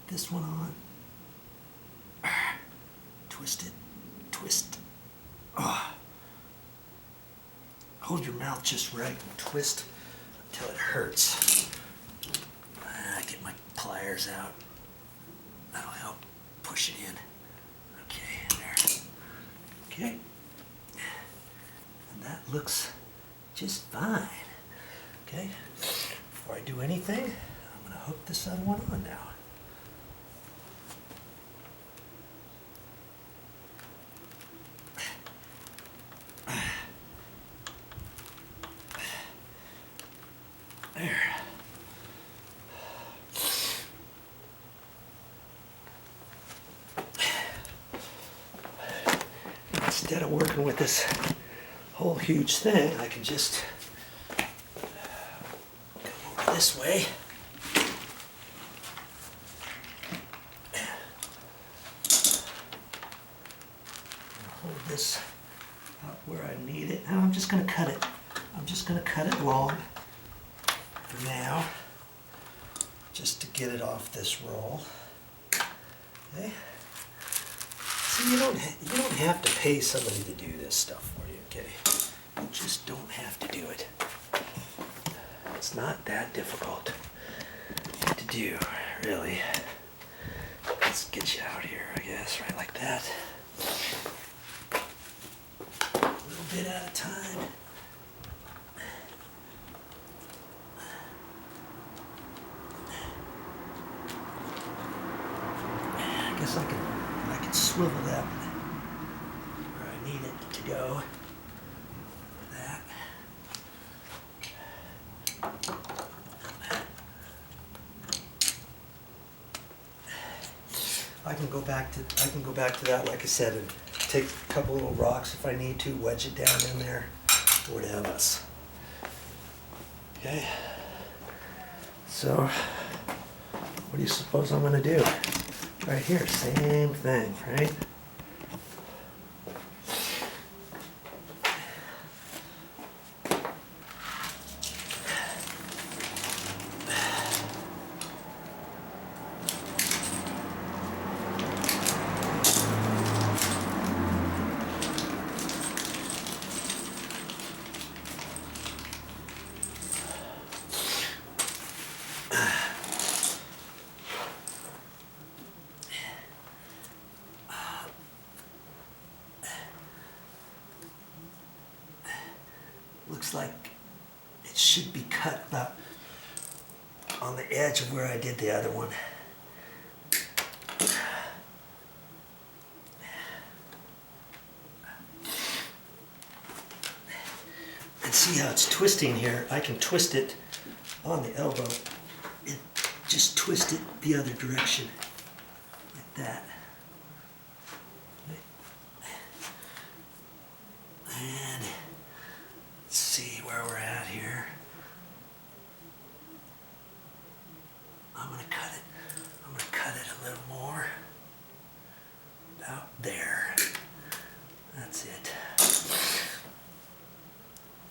this one on. Twist it. Twist. Hold your mouth just right and twist until it hurts. Get my pliers out. That'll help push it in. Okay, there. Okay. And that looks just fine. Okay. Before I do anything, I'm going to hook this other one on now. There. Instead of working with this whole huge thing, I can just come over this way. Hold this up where I need it. Now I'm just going to cut it. I'm just going to cut it long for now, just to get it off this roll. Okay. See, you don't have to pay somebody to do this stuff for you. Okay, you just don't have to do it. It's not that difficult to do, really. Let's get you out here, I guess, right like that. A little bit at a time. I guess I can swivel that where I need it to go. That. I can go back to that, like I said, and take a couple little rocks if I need to, wedge it down in there, whatever. Okay. So, what do you suppose I'm going to do? Right here, same thing, right? Looks like it should be cut about on the edge of where I did the other one. And see how it's twisting here? I can twist it on the elbow and just twist it the other direction, like that. And let's see where we're at here. I'm going to cut it a little more. About there. That's it.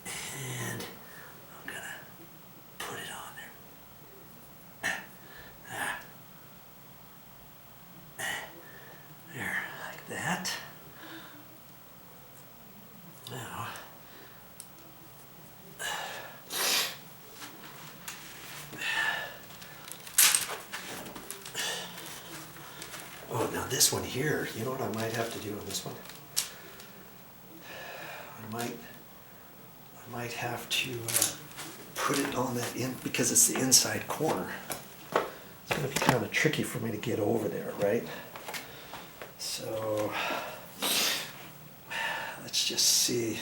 And I'm going to put it on there. There, like that. Now, oh, now this one here, you know what I might have to do on this one? I might have to put it on that in, because it's the inside corner. It's going to be kind of tricky for me to get over there, right? So let's just see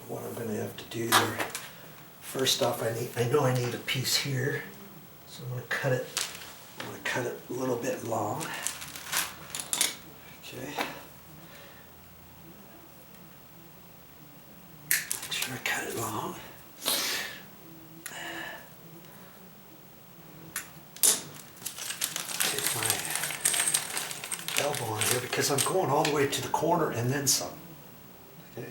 what I'm going to have to do there. First off, I know I need a piece here, so I'm going to cut it. I'm going to cut it a little bit long. Okay. Make sure I cut it long. Take my elbow on here because I'm going all the way to the corner and then some. Okay.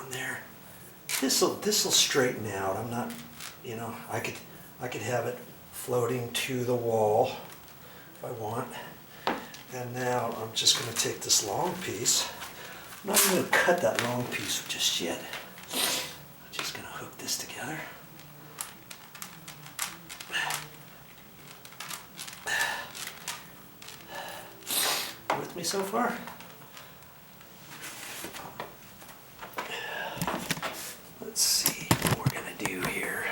on there. This'll straighten out. I'm not, you know, I could have it floating to the wall if I want. And now I'm just going to take this long piece. I'm not going to cut that long piece just yet. I'm just going to hook this together. With me so far? Let's see what we're going to do here.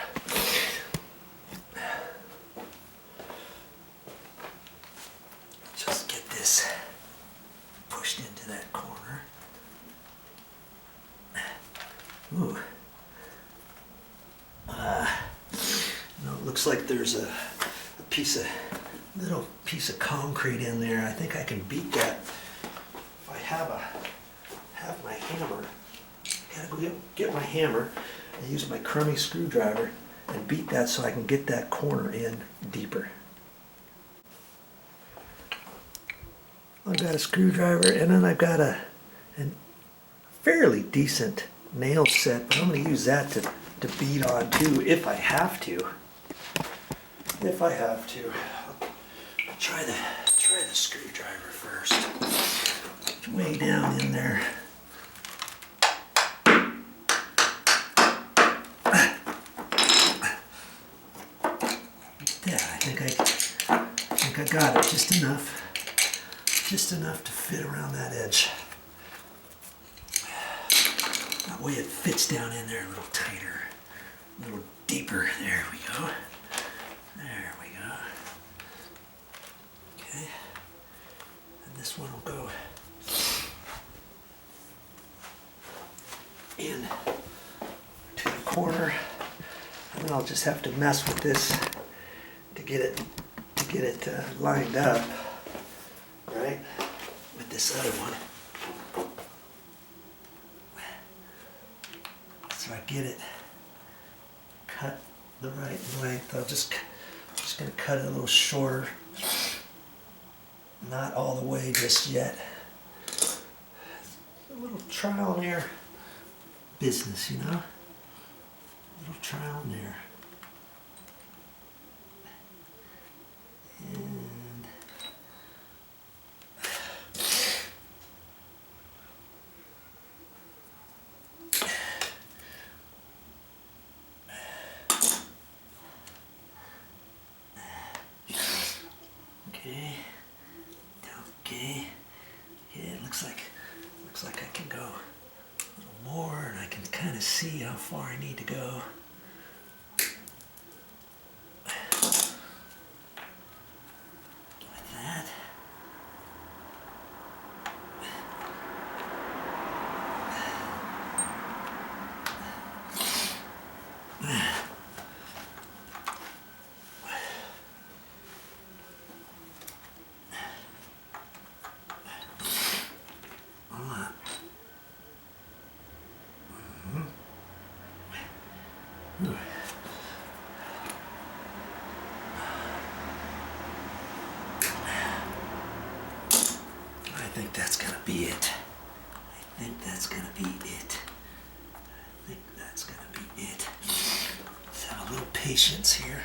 Just get this pushed into that corner. Ooh. No, it looks like there's a little piece of concrete in there. I think I can beat that. If I have my hammer, I gotta go get my hammer and use my crummy screwdriver and beat that so I can get that corner in deeper. I've got a screwdriver and then I've got a fairly decent nail set, but I'm going to use that to beat on too if I have to. If I have to. I'll try the screwdriver first. It's way down in there. Yeah, I think I got it just enough. Just enough to fit around that edge. That way it fits down in there a little tighter, a little deeper. There we go. There we go. Okay. And this one will go in to the corner. And then I'll just have to mess with this to get it lined up. Right, with this other one, so I get it cut the right length. I'm just going to cut it a little shorter, not all the way just yet. A little trial and error business, you know, a little trial and error. And Okay, yeah, it looks like I can go a little more, and I can kind of see how far I need to go. Like that. I think that's gonna be it. I think that's gonna be it. I think that's gonna be it. Let's have a little patience here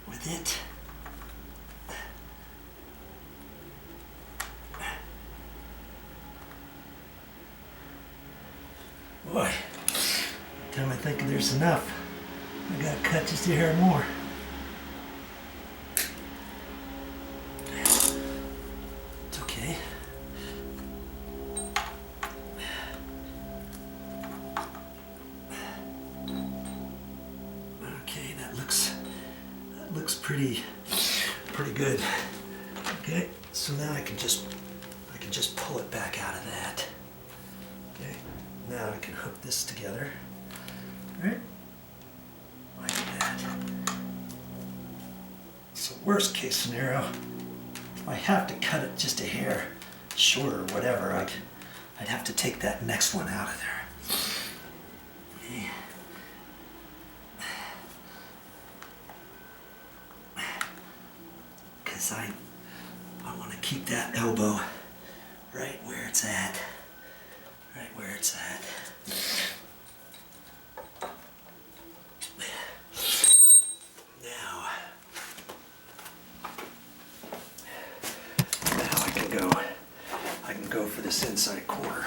with it. Boy, every time I think there's enough, I gotta cut just a hair more. It's okay. Okay, that looks pretty good. Okay, so now I can just pull it back out of that. Okay, now I can hook this together. All right, like that. So worst case scenario, if I have to cut it just a hair shorter or whatever, I'd have to take that next one out of there. Okay. Because I want to keep that elbow right where it's at. right where it's at. Now I can go for this inside corner.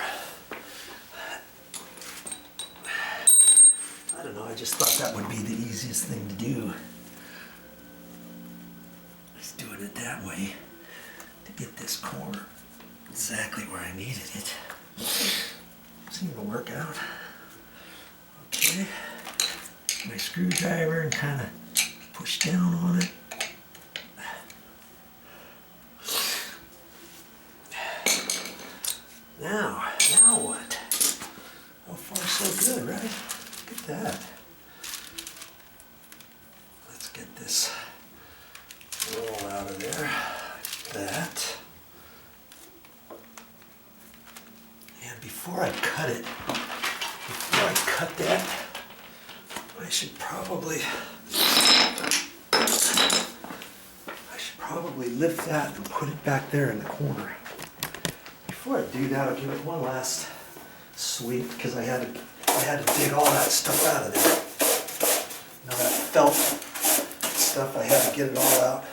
I don't know, I just thought that would be the easiest thing to do. Just doing it that way to get this corner exactly where I needed it. Seemed to work out. Okay. My screwdriver and kind of push down on it. Now what? So far so good, right? Look at that. Let's get this roll out of there, like that. And before I cut that, I should probably lift that and put it back there in the corner. Before I do that, I'll give it one last sweep because I had to dig all that stuff out of there. You know, that felt stuff, I had to get it all out.